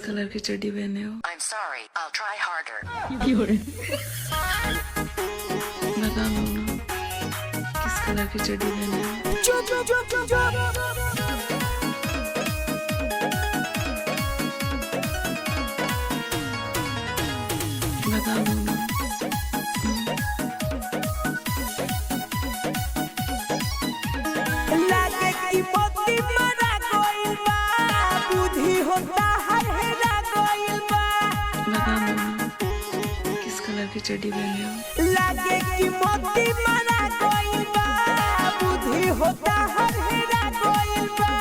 Colour की चड्डी पहने हो? I'm sorry, I'll try harder. बता दो ना, किस कलर की चड्डी पहने हो? चुप चुप चुप चुप। बता दो ना। लागे की मोती मरा गइल बा, बुद्धि होता हर हेरा गइल बा। बता दो ना, किस कलर की चड्डी पहने हो? लागे की मोती मरा गइल बा, बुद्धि होता हर हेरा गइल बा।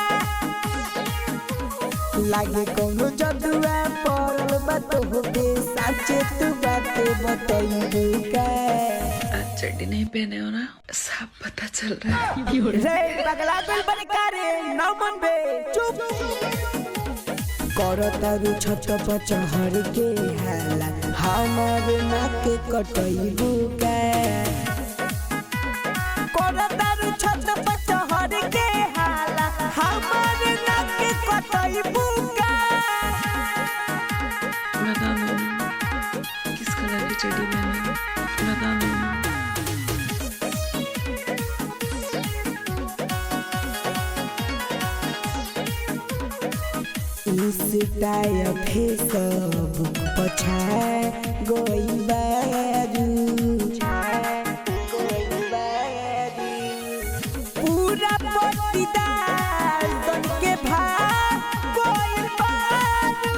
लागे कौनो जदुआ पड़ल बा तोहके, साचे तू बाते बतइबू का। आज चड्डी नहीं पहने हो ना, सब पता चल रहा है। रे पगला दिल बनका रे न मन बे चुप। करतारू छत पर चढ़ के हाला, हमार नाक कटइबू का। करतारू छत पर चढ़ के हाला, हमार नाक कटइबू का। बता दो ना, किस कलर की चड्डी पहने हो? बता दो ना। इंस्टाया फेसबुक पछाए गइल बारू, पूरा पट्टीदार बन के भाग गइल बारू।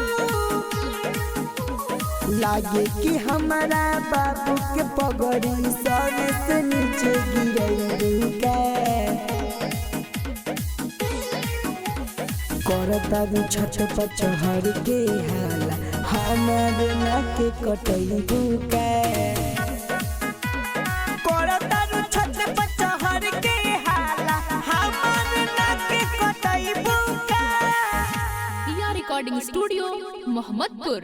लागे कि हमारा बाबू के पगड़ी सर से नीचे गिरइबू का। करतारू छत पर चढ़ के हाला, हमार नाक कटइबू का। करतारू छत पर चढ़ के हाला, हमार नाक कटइबू का। रिया रिकॉर्डिंग स्टूडियो मोहम्मदपुर।